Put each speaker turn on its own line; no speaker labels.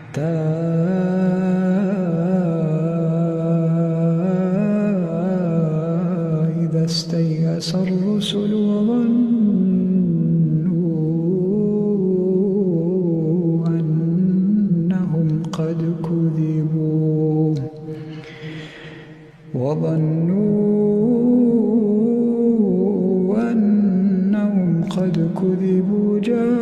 حتى إذا استيأس الرسل وظنوا أنهم قد كذبوا جاءوا